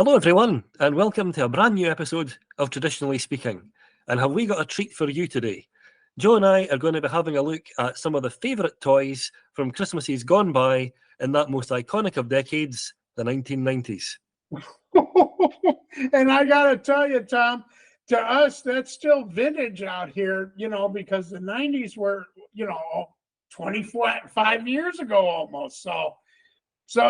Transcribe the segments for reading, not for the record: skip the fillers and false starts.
Hello, everyone, and welcome to a brand new episode of Traditionally Speaking. And have we got a treat for you today? Joe and I are going to be having a look at some of the favourite toys from Christmases gone by in that most iconic of decades, the 1990s. And I got to tell you, Tom, to us, that's still vintage out here, because the 90s were, 25 years ago almost. So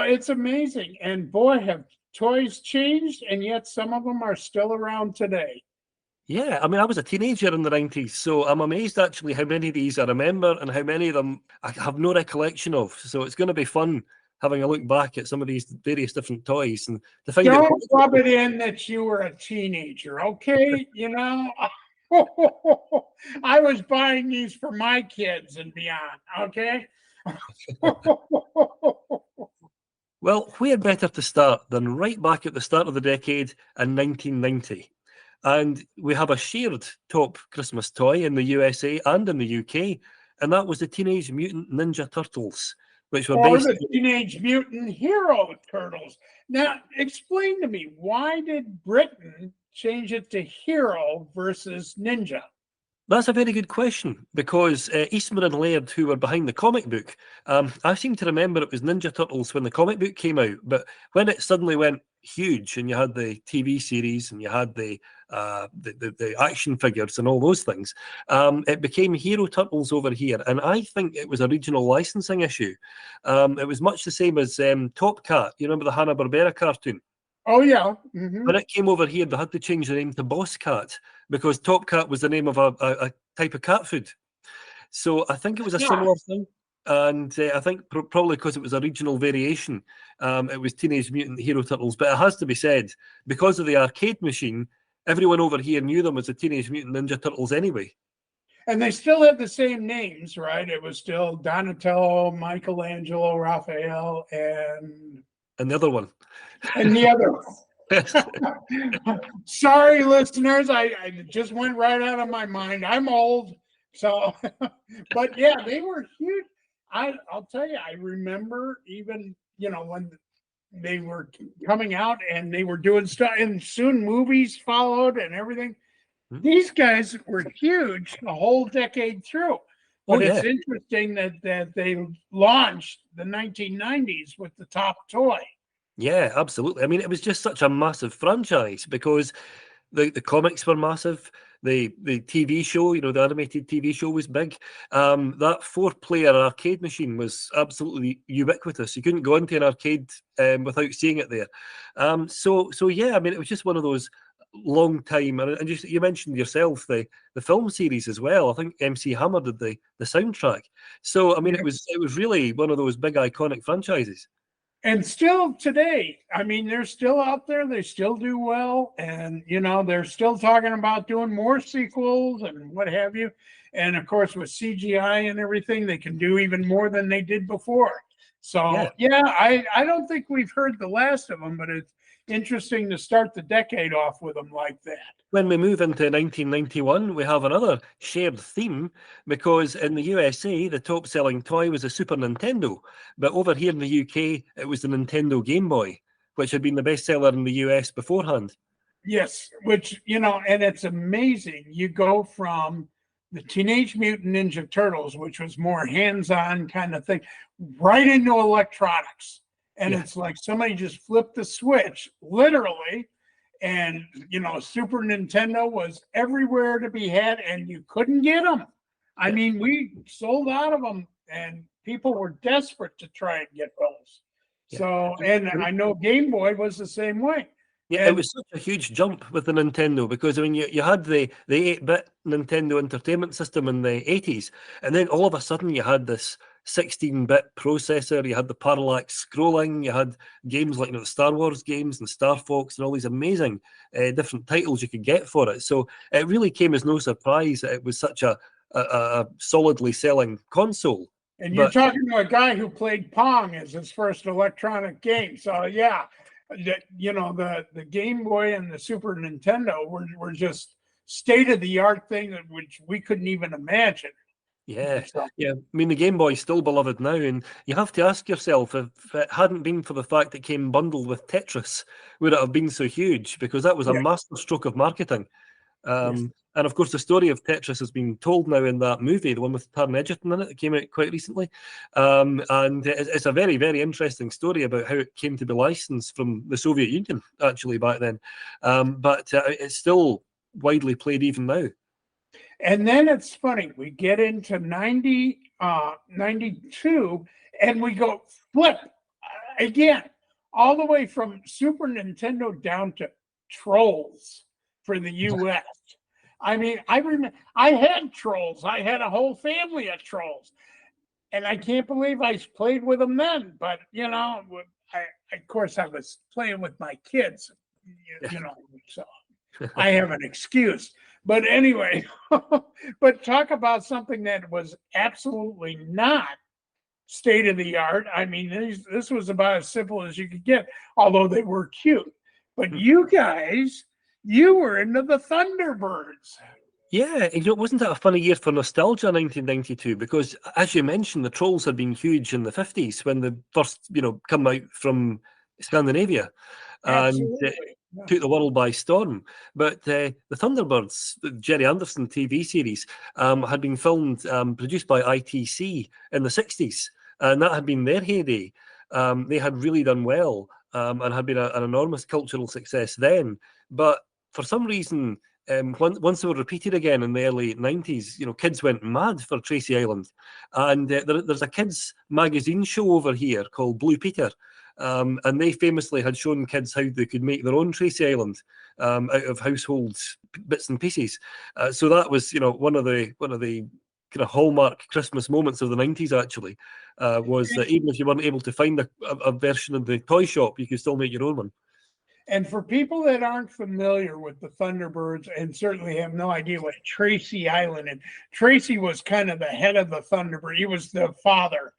it's amazing. And boy, have toys changed, and yet some of them are still around today. Yeah, I mean, I was a teenager in the 90s, so I'm amazed actually how many of these I remember and how many of them I have no recollection of. So it's going to be fun having a look back at some of these various different toys and to find out. Don't rub it in that you were a teenager, okay? I was buying these for my kids and beyond, okay? Well, where better to start than right back at the start of the decade in 1990? And we have a shared top Christmas toy in the USA and in the UK, and that was the Teenage Mutant Ninja Turtles, which were or based... the Teenage Mutant Hero Turtles. Now, explain to me, why did Britain change it to Hero versus Ninja? That's a very good question, because Eastman and Laird, who were behind the comic book, I seem to remember it was Ninja Turtles when the comic book came out, but when it suddenly went huge and you had the TV series and you had the action figures and all those things, it became Hero Turtles over here, and I think it was a regional licensing issue. It was much the same as Top Cat. You remember the Hanna-Barbera cartoon? Oh, yeah. Mm-hmm. When it came over here, they had to change the name to Boss Cat because Top Cat was the name of a type of cat food. So I think it was a similar thing. And I think probably because it was a regional variation, it was Teenage Mutant Hero Turtles. But it has to be said, because of the arcade machine, everyone over here knew them as the Teenage Mutant Ninja Turtles anyway. And they still had the same names, right? It was still Donatello, Michelangelo, Raphael, and the other one. And the other one. Sorry, listeners, I just went right out of my mind. I'm old, so but yeah, they were huge. I'll tell you, I remember even when they were coming out and they were doing stuff, and soon movies followed and everything. These guys were huge the whole decade through. But it's interesting that they launched the 1990s with the top toy. Yeah, absolutely. I mean, it was just such a massive franchise because the comics were massive. The TV show, the animated TV show was big. That 4-player arcade machine was absolutely ubiquitous. You couldn't go into an arcade without seeing it there. So yeah, I mean, it was just one of those long time. And just you mentioned yourself the film series as well. I think MC Hammer did the soundtrack. So I mean, it was really one of those big iconic franchises. And still today, I mean, they're still out there. They still do well. And, they're still talking about doing more sequels and what have you. And, of course, with CGI and everything, they can do even more than they did before. So, I don't think we've heard the last of them, but it's interesting to start the decade off with them like that. When we move into 1991, we have another shared theme because in the USA, the top-selling toy was a Super Nintendo. But over here in the UK, it was the Nintendo Game Boy, which had been the bestseller in the US beforehand. Yes, which, and it's amazing. You go from the Teenage Mutant Ninja Turtles, which was more hands-on kind of thing, right into electronics. And it's like somebody just flipped the switch, literally. And, Super Nintendo was everywhere to be had, and you couldn't get them. I mean, we sold out of them, and people were desperate to try and get those. So, and I know Game Boy was the same way. Yeah, it was such a huge jump with the Nintendo because, I mean, you had the 8-bit Nintendo Entertainment System in the 80s, and then all of a sudden you had this 16-bit processor, you had the parallax scrolling, you had games like the Star Wars games and Star Fox and all these amazing different titles you could get for it. So it really came as no surprise that it was such a solidly selling console. And you're talking to a guy who played Pong as his first electronic game. So, yeah, the Game Boy and the Super Nintendo were just state-of-the-art thing which we couldn't even imagine. Yeah, So, yeah. I mean, the Game Boy's still beloved now, and you have to ask yourself if it hadn't been for the fact it came bundled with Tetris, would it have been so huge? Because that was a yeah, master stroke of marketing. yes. And of course, the story of Tetris has been told now in that movie, the one with Taron Egerton in it, that came out quite recently. And it's a very, very interesting story about how it came to be licensed from the Soviet Union, actually, back then. But it's still widely played even now. And then it's funny, we get into 92 and we go flip again, all the way from Super Nintendo down to Trolls for the US. I mean, I remember I had Trolls. I had a whole family of Trolls. And I can't believe I played with them then. But, of course, I was playing with my kids, so I have an excuse. But anyway, but talk about something that was absolutely not state of the art. I mean, this was about as simple as you could get, although they were cute. But you guys, you were into the Thunderbirds. Yeah, and wasn't that a funny year for nostalgia, 1992? Because, as you mentioned, the Trolls had been huge in the 50s when they first, come out from Scandinavia and Absolutely. Yeah. took the world by storm. But the Thunderbirds, the Jerry Anderson TV series, had been filmed, produced by ITC in the 60s, and that had been their heyday. They had really done well and had been an enormous cultural success then. But for some reason, once they were repeated again in the early 90s, kids went mad for Tracy Island. And there's a kids magazine show over here called Blue Peter. And they famously had shown kids how they could make their own Tracy Island out of household bits and pieces. So that was, one of the kind of hallmark Christmas moments of the 90s. Actually, was that even if you weren't able to find a version of the toy shop, you could still make your own one. And for people that aren't familiar with the Thunderbirds and certainly have no idea what Tracy Island and Tracy was kind of the head of the Thunderbird. He was the father.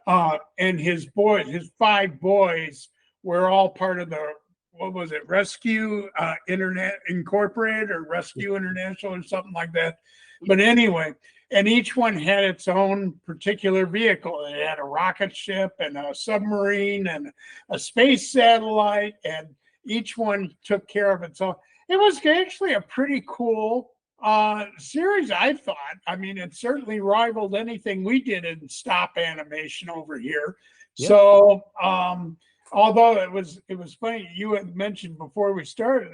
And his 5 boys were all part of the, what was it, Rescue Internet Incorporated or Rescue International or something like that. But anyway, and each one had its own particular vehicle. It had a rocket ship and a submarine and a space satellite, and each one took care of its own. It was actually a pretty cool series, I thought. I mean, it certainly rivaled anything we did in stop animation over here. Yep. So, although it was funny, you had mentioned before we started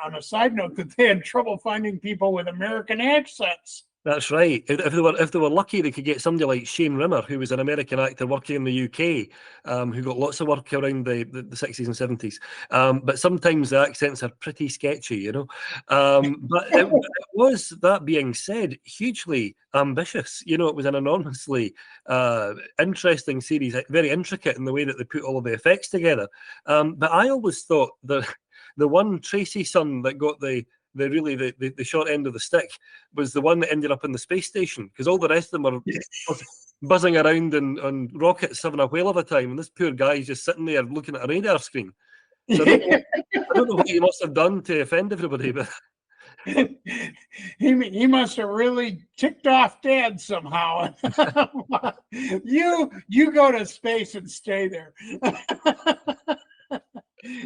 on a side note that they had trouble finding people with American accents. That's right. If they were lucky, they could get somebody like Shane Rimmer, who was an American actor working in the UK, who got lots of work around the 60s and 70s. But sometimes the accents are pretty sketchy, But it was, that being said, hugely ambitious. It was an enormously interesting series, very intricate in the way that they put all of the effects together. But I always thought that the one Tracy son that got the short end of the stick was the one that ended up in the space station, because all the rest of them are buzzing around on rockets having a whale of a time, and this poor guy is just sitting there looking at a radar screen. So I don't know what he must have done to offend everybody, but he must have really ticked off Dad somehow. You go to space and stay there.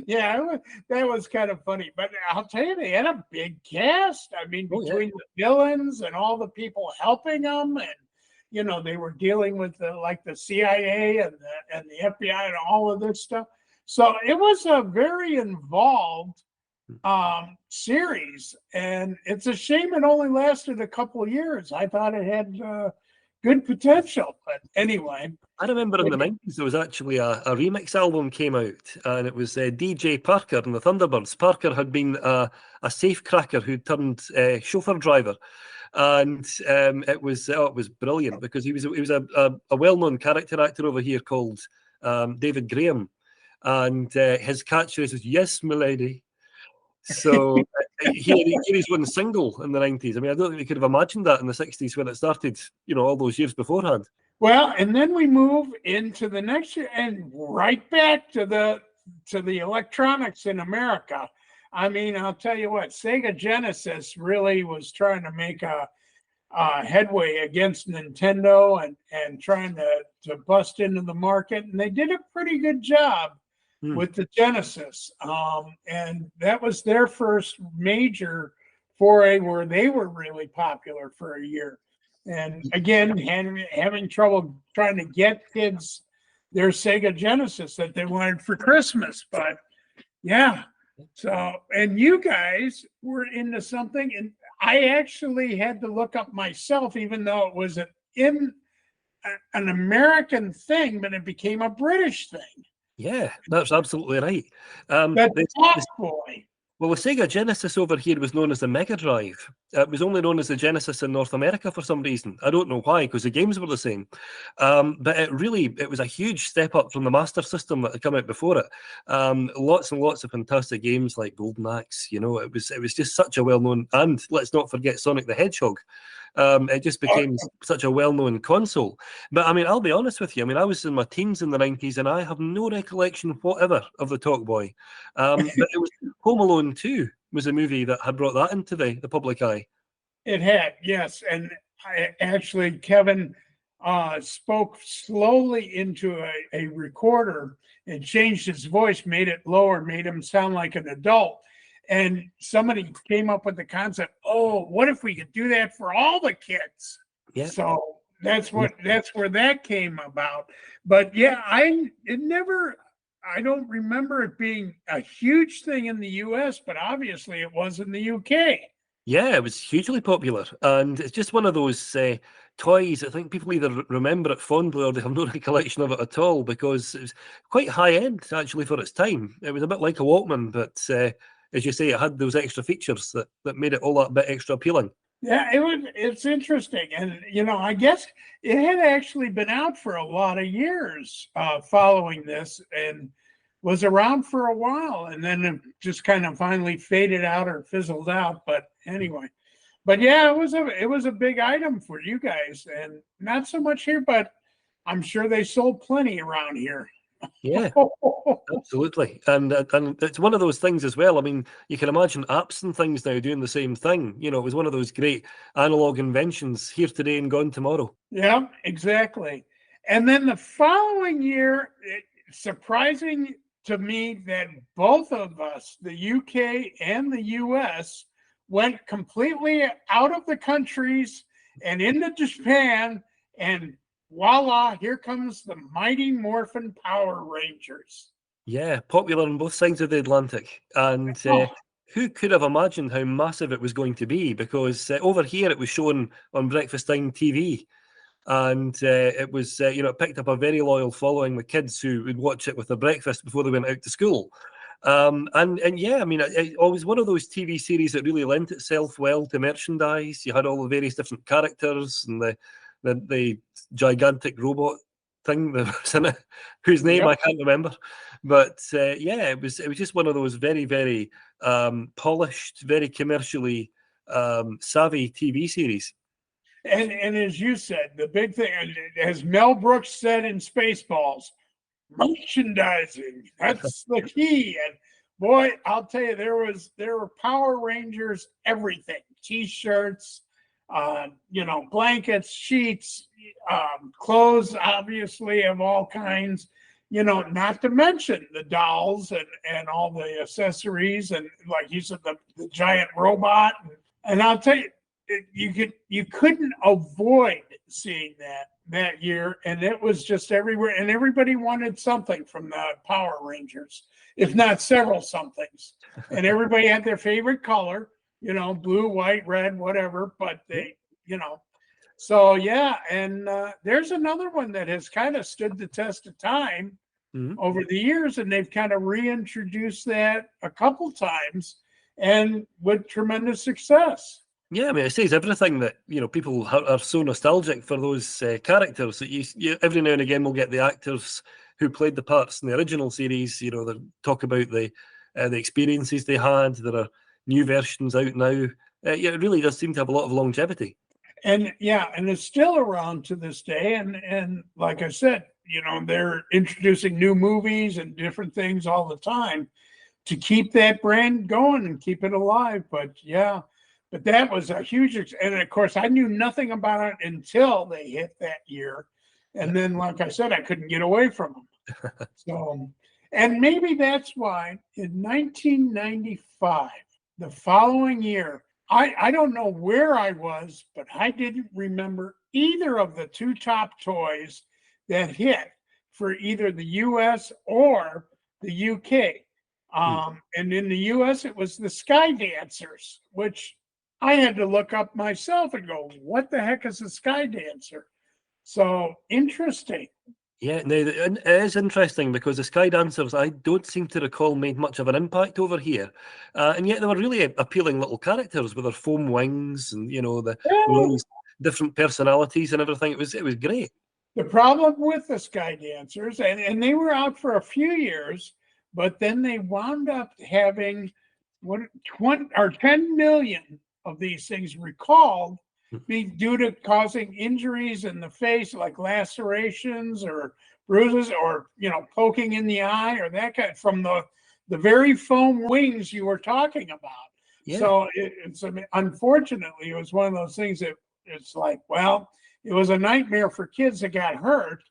Yeah, that was kind of funny. But I'll tell you, they had a big cast. I mean, between the villains and all the people helping them, and they were dealing with the CIA and the FBI and all of this stuff. So it was a very involved series, and it's a shame it only lasted a couple of years. I thought it had good potential, but anyway. I remember in the 90s there was actually a remix album came out, and it was DJ Parker and the Thunderbirds. Parker had been a safe cracker who turned chauffeur driver, and it was brilliant because he was a well-known character actor over here called David Graham, and his catchphrase was "Yes, milady." So he had his one single in the 90s. I mean, I don't think we could have imagined that in the 60s when it started, all those years beforehand. Well, and then we move into the next year and right back to the electronics in America. I mean, I'll tell you what, Sega Genesis really was trying to make a headway against Nintendo and trying to bust into the market. And they did a pretty good job with the Genesis. And that was their first major foray where they were really popular for a year. And again, having trouble trying to get kids their Sega Genesis that they wanted for Christmas. But yeah, so, and you guys were into something, and I actually had to look up myself, even though it was an American thing, but it became a British thing. Yeah, that's absolutely right. The Talk Boy. Well, the Sega Genesis over here was known as the Mega Drive. It was only known as the Genesis in North America for some reason. I don't know why, because the games were the same. But it was a huge step up from the Master System that had come out before it. Lots and lots of fantastic games like Golden Axe. You know, it was just such a well-known, and let's not forget Sonic the Hedgehog. It just became such a well-known console. But I mean, I'll be honest with you. I mean, I was in my teens in the 90s, and I have no recollection whatever of the Talk Boy. But it was Home Alone 2 was a movie that had brought that into the public eye. It had, yes. And actually, Kevin spoke slowly into a recorder and changed his voice, made it lower, made him sound like an adult. And somebody came up with the concept, oh, what if we could do that for all the kids? Yeah. So that's where that came about. But yeah, I don't remember it being a huge thing in the US, but obviously it was in the UK. Yeah, it was hugely popular. And it's just one of those toys. I think people either remember it fondly or they have no recollection of it at all, because it was quite high end actually for its time. It was a bit like a Walkman, but as you say, it had those extra features that made it all that bit extra appealing. Yeah, it's interesting. And, you know, I guess it had actually been out for a lot of years following this and was around for a while. And then it just kind of finally faded out or fizzled out. But anyway, but yeah, it was a big item for you guys, and not so much here, but I'm sure they sold plenty around here. Yeah, absolutely. And it's one of those things as well. I mean, you can imagine apps and things now doing the same thing. You know, it was one of those great analog inventions, here today and gone tomorrow. Yeah, exactly. And then the following year, surprising to me that both of us, the UK and the US, went completely out of the countries and into Japan, and voila, here comes the Mighty Morphin Power Rangers. Yeah, popular on both sides of the Atlantic. And who could have imagined how massive it was going to be? Because over here it was shown on breakfast time TV. And it was, it picked up a very loyal following with kids who would watch it with their breakfast before they went out to school. And yeah, I mean, it was one of those TV series that really lent itself well to merchandise. You had all the various different characters and the gigantic robot thing that was in it, whose name I can't remember. But yeah, it was just one of those very, very polished, very commercially savvy TV series. And as you said, the big thing, as Mel Brooks said in Spaceballs, merchandising, that's the key. And boy, I'll tell you, there were Power Rangers, everything, t-shirts, blankets, sheets, clothes, obviously, of all kinds, not to mention the dolls and all the accessories, and like you said, the giant robot. And I'll tell you, you couldn't avoid seeing that year, and it was just everywhere, and everybody wanted something from the Power Rangers, if not several somethings. And everybody had their favorite color, blue, white, red, whatever, but they, so yeah. And there's another one that has kind of stood the test of time over the years, and they've kind of reintroduced that a couple times, and with tremendous success. Yeah, I mean, it says everything that, people are so nostalgic for those characters that you every now and again will get the actors who played the parts in the original series, they talk about the experiences they had. There are new versions out now. Yeah, it really does seem to have a lot of longevity. And yeah, and it's still around to this day. And like I said, they're introducing new movies and different things all the time to keep that brand going and keep it alive. But yeah. But that was a huge, and of course, I knew nothing about it until they hit that year. And then, like I said, I couldn't get away from them. So, and maybe that's why in 1995, the following year, I don't know where I was, but I didn't remember either of the two top toys that hit for either the US or the UK. And in the US, it was the Sky Dancers, which I had to look up myself and go, what the heck is a Sky Dancer? So interesting. Yeah, now it is interesting because the Sky Dancers, I don't seem to recall made much of an impact over here, and yet they were really appealing little characters with their foam wings and all these different personalities and everything. It was great. The problem with the Sky Dancers, and they were out for a few years, but then they wound up having 20 or 10 million of these things recalled due to causing injuries in the face, like lacerations or bruises, or poking in the eye, or that kind from the very foam wings you were talking about. Yeah. So unfortunately, it was one of those things that it's like, well, it was a nightmare for kids that got hurt,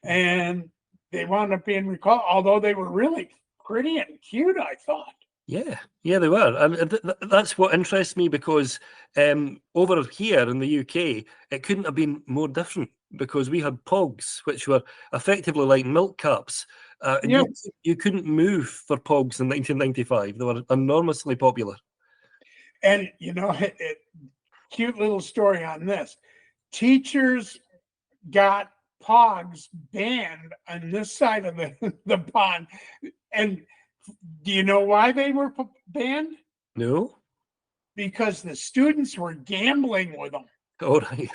and they wound up being recalled, although they were really pretty and cute, I thought. Yeah, they were, and that's what interests me because over here in the UK, it couldn't have been more different because we had Pogs, which were effectively like milk caps, and Yes. you couldn't move for Pogs in 1995. They were enormously popular. And cute little story on this. Teachers got Pogs banned on this side of the pond. And do you know why they were banned? No? Because the students were gambling with them. All right.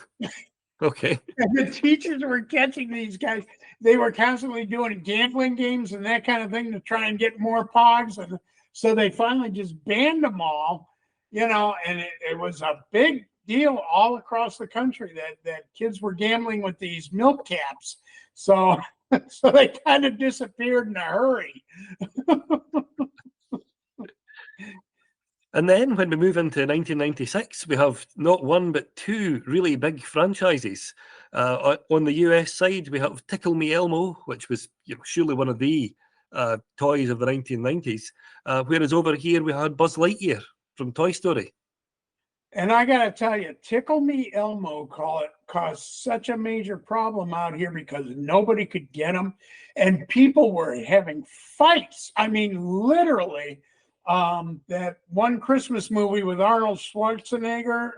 Okay. And the teachers were catching these guys. They were constantly doing gambling games and that kind of thing to try and get more Pogs. And so they finally just banned them all, and it was a big deal all across the country that kids were gambling with these milk caps. So they kind of disappeared in a hurry. And then when we move into 1996, we have not one but two really big franchises. On the US side, we have Tickle Me Elmo, which was surely one of the toys of the 1990s. Whereas over here, we had Buzz Lightyear from Toy Story. And I got to tell you, Tickle Me Elmo caused such a major problem out here because nobody could get them. And people were having fights. I mean, literally, that one Christmas movie with Arnold Schwarzenegger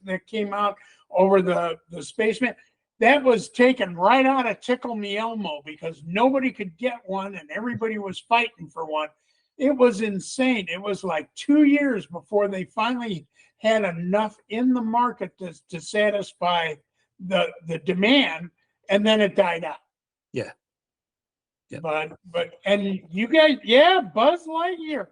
that came out over the spaceman, that was taken right out of Tickle Me Elmo because nobody could get one and everybody was fighting for one. It was insane. It was like 2 years before they finally had enough in the market to satisfy the demand, and then it died out. Yeah. But and you guys, Buzz Lightyear.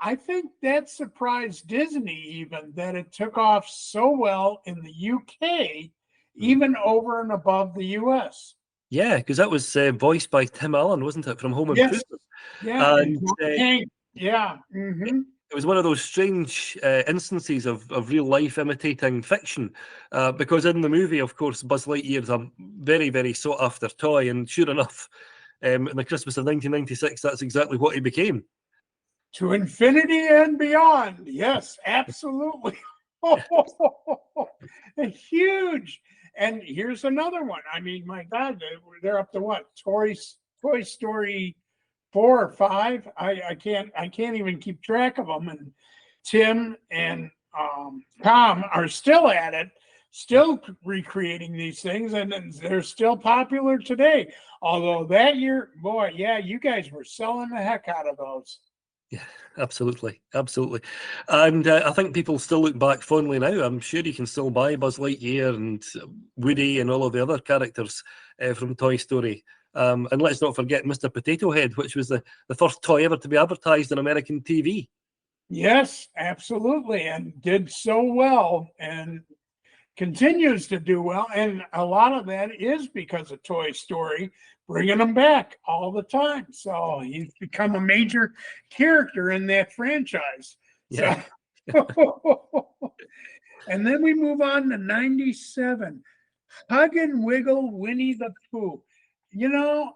I think that surprised Disney even that it took off so well in the UK, even over and above the US. Yeah, because that was voiced by Tim Allen, wasn't it, from Home Yes. Improvement? Yeah. And Yeah. Mm-hmm. it was one of those strange instances of real life imitating fiction, because in the movie, of course, Buzz Lightyear is a very, very sought after toy, and sure enough, in the Christmas of 1996, that's exactly what he became. To infinity and beyond. Yes, absolutely. Huge. And here's another one. I mean, my God, they're up to what? Toy Story 4 or 5. I can't even keep track of them. And Tim and Tom are still at it, still recreating these things, and they're still popular today. Although that year, boy, yeah, you guys were selling the heck out of those. Yeah, absolutely. And I think people still look back fondly now. I'm sure you can still buy Buzz Lightyear and Woody and all of the other characters from Toy Story. And let's not forget Mr. Potato Head, which was the first toy ever to be advertised on American TV. Yes, absolutely. And did so well and continues to do well. And a lot of that is because of Toy Story, bringing them back all the time. So he's become a major character in that franchise. Yeah. So, And then we move on to 97. Hug and Wiggle Winnie the Pooh. You know,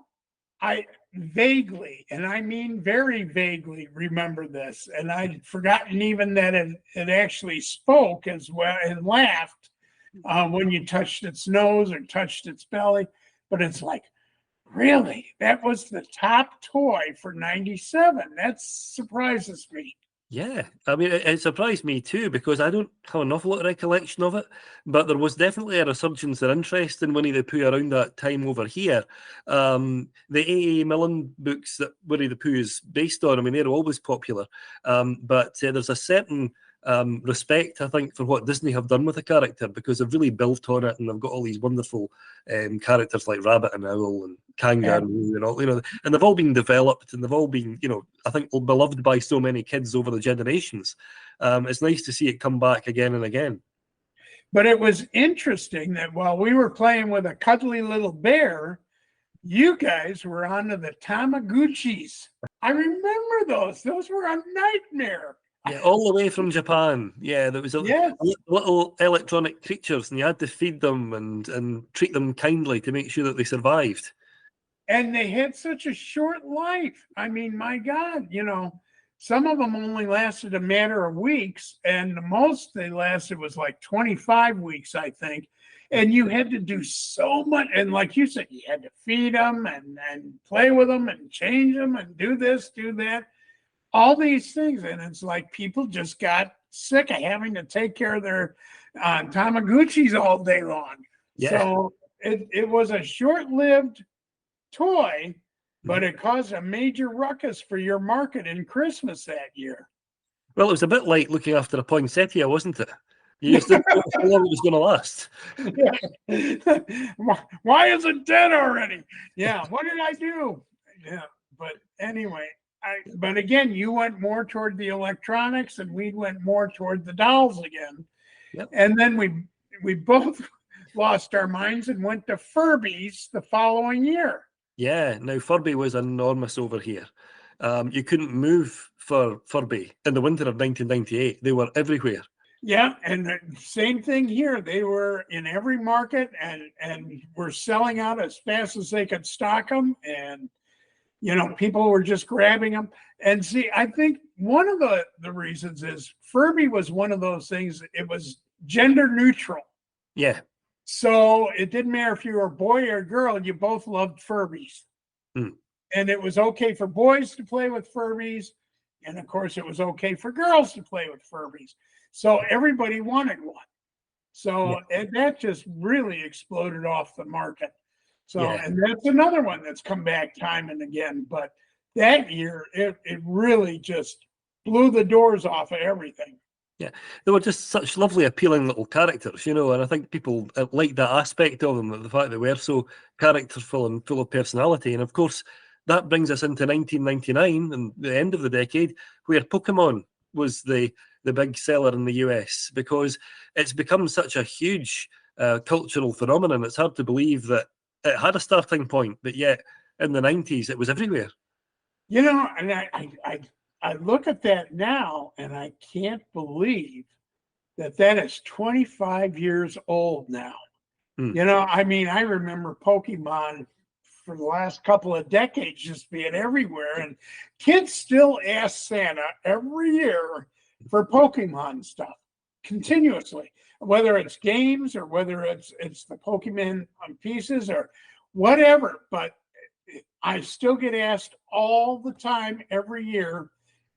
I vaguely, and I mean very vaguely, remember this. And I'd forgotten even that it actually spoke as well and laughed when you touched its nose or touched its belly. But it's like, really? That was the top toy for 97. That surprises me. Yeah, I mean, it surprised me too because I don't have an awful lot of recollection of it, but there was definitely a resurgence in interest in Winnie the Pooh around that time over here. The A.A. Milne books that Winnie the Pooh is based on, I mean, they're always popular, but there's a certain respect, I think, for what Disney have done with the character because they've really built on it and they've got all these wonderful characters like Rabbit and Owl and Kangaroo and all, and they've all been developed and they've all been, I think, beloved by so many kids over the generations. It's nice to see it come back again and again. But it was interesting that while we were playing with a cuddly little bear, you guys were onto the Tamagotchis. I remember those. Those were a nightmare. Yeah, all the way from Japan. Yeah, there was little electronic creatures, and you had to feed them and treat them kindly to make sure that they survived. And they had such a short life. I mean, my God, some of them only lasted a matter of weeks, and the most they lasted was like 25 weeks, I think. And you had to do so much. And like you said, you had to feed them and play with them and change them and do this, do that. All these things, and it's like people just got sick of having to take care of their Tamagotchis all day long. Yeah. So it was a short-lived toy, but it caused a major ruckus for your market in Christmas that year. Well, it was a bit like looking after a poinsettia, wasn't it? You just didn't know how long it was going to last. Yeah. Why is it dead already? Yeah, what did I do? Yeah, but anyway. But again, you went more toward the electronics and we went more toward the dolls again. Yep. And then we both lost our minds and went to Furbies the following year. Yeah, now Furby was enormous over here. You couldn't move for Furby in the winter of 1998. They were everywhere. Yeah, and the same thing here. They were in every market and were selling out as fast as they could stock them. And people were just grabbing them. And see, I think one of the reasons is Furby was one of those things, it was gender neutral. Yeah. So it didn't matter if you were a boy or a girl, you both loved Furbies. Mm. And it was okay for boys to play with Furbies. And of course, it was okay for girls to play with Furbies. So everybody wanted one. So and that just really exploded off the market. So, and that's another one that's come back time and again. But that year, it really just blew the doors off of everything. Yeah, they were just such lovely, appealing little characters, and I think people liked that aspect of them, the fact they were so characterful and full of personality. And of course, that brings us into 1999 and the end of the decade, where Pokemon was the big seller in the US, because it's become such a huge cultural phenomenon. It's hard to believe that it had a starting point, but yet in the 90s, it was everywhere. And I look at that now, and I can't believe that is 25 years old now. I mean, I remember Pokemon for the last couple of decades just being everywhere, and kids still ask Santa every year for Pokemon stuff continuously, whether it's games or whether it's the Pokemon pieces or whatever. But I still get asked all the time, every year.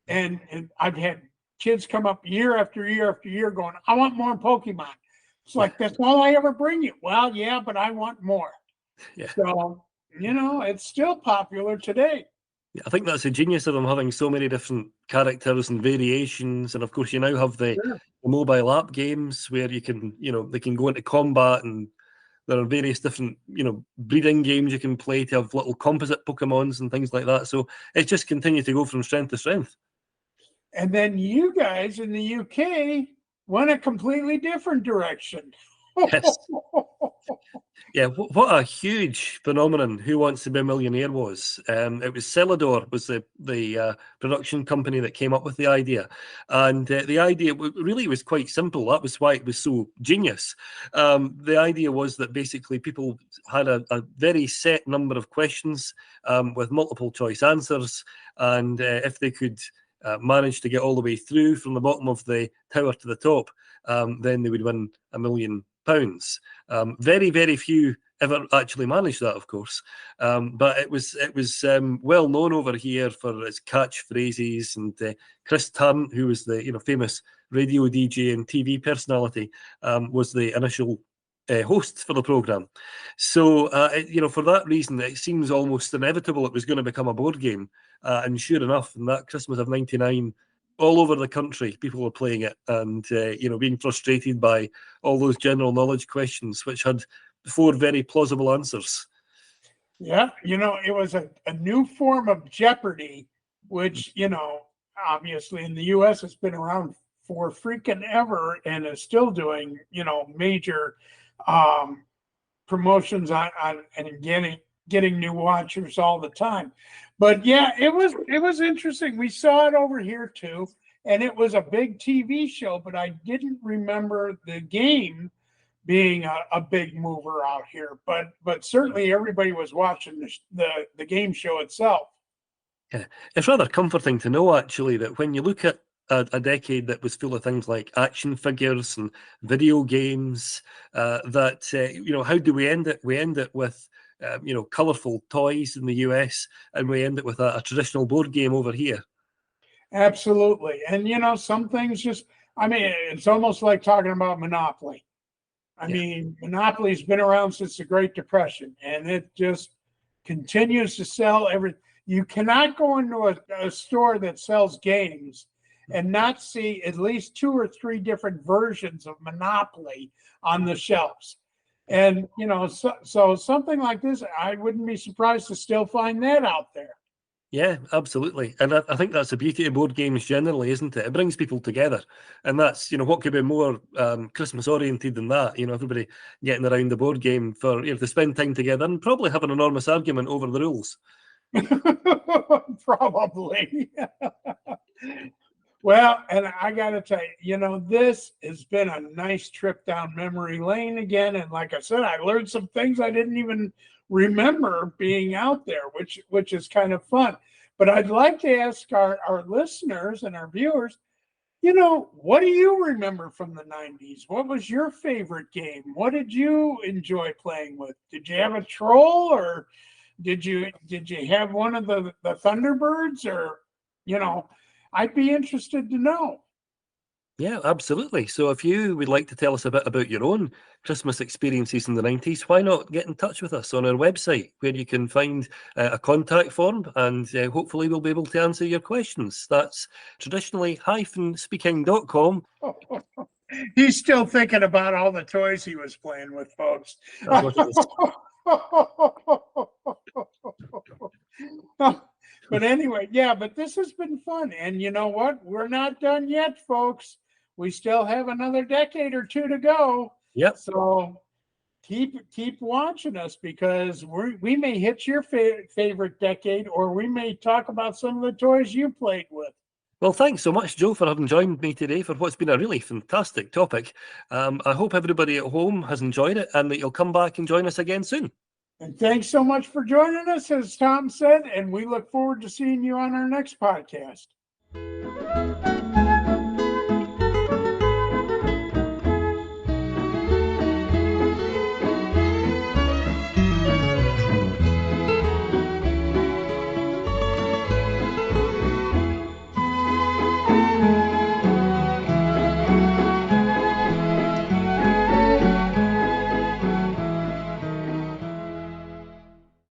And I've had kids come up year after year after year going, I want more Pokemon. It's like, that's all I ever bring you. Well, yeah, but I want more. Yeah. So, it's still popular today. I think that's the genius of them having so many different characters and variations. And of course, you now have the mobile app games where you can, they can go into combat, and there are various different, breeding games you can play to have little composite Pokemons and things like that. So it's just continued to go from strength to strength. And then you guys in the UK went a completely different direction. Yes. Yeah, what a huge phenomenon Who Wants to Be a Millionaire was. It was Celador was the production company that came up with the idea. And the idea really was quite simple. That was why it was so genius. The idea was that basically people had a very set number of questions with multiple choice answers. And if they could manage to get all the way through from the bottom of the tower to the top, then they would win £1 million. Very, very few ever actually managed that, of course. But it was well known over here for its catchphrases. And Chris Tarrant, who was the famous radio DJ and TV personality, was the initial host for the program. So for that reason, it seems almost inevitable it was going to become a board game. And sure enough, in that Christmas of '99. All over the country, people were playing it and, being frustrated by all those general knowledge questions, which had 4 very plausible answers. Yeah, it was a new form of Jeopardy, which, obviously in the U.S. has been around for freaking ever and is still doing, major promotions on and getting new watchers all the time. But yeah, it was interesting. We saw it over here too, and it was a big TV show, but I didn't remember the game being a big mover out here. But certainly everybody was watching the game show itself. Yeah, it's rather comforting to know actually that when you look at a decade that was full of things like action figures and video games, how do we end it? We end it with colourful toys in the US, and we end it with a traditional board game over here. Absolutely. And some things it's almost like talking about Monopoly. I mean, Monopoly's been around since the Great Depression, and it just continues to sell everything. You cannot go into a store that sells games and not see at least 2 or 3 different versions of Monopoly on the shelves. And, so something like this, I wouldn't be surprised to still find that out there. Yeah, absolutely. And I think that's the beauty of board games generally, isn't it? It brings people together. And that's, what could be more Christmas oriented than that? Everybody getting around the board game for, to spend time together and probably have an enormous argument over the rules. Probably. Well, and I got to tell you, this has been a nice trip down memory lane again. And like I said, I learned some things I didn't even remember being out there, which is kind of fun. But I'd like to ask our listeners and our viewers, what do you remember from the 90s? What was your favorite game? What did you enjoy playing with? Did you have a troll, or did you have one of the Thunderbirds, or, I'd be interested to know. Yeah, absolutely. So if you would like to tell us a bit about your own Christmas experiences in the 90s, why not get in touch with us on our website, where you can find a contact form, and hopefully we'll be able to answer your questions. That's traditionally-speaking.com. He's still thinking about all the toys he was playing with, folks. But anyway, but this has been fun. And you know what? We're not done yet, folks. We still have another decade or 2 to go. Yep. So keep watching us, because we may hit your favorite decade, or we may talk about some of the toys you played with. Well, thanks so much, Joe, for having joined me today for what's been a really fantastic topic. I hope everybody at home has enjoyed it, and that you'll come back and join us again soon. And thanks so much for joining us, as Tom said, and we look forward to seeing you on our next podcast.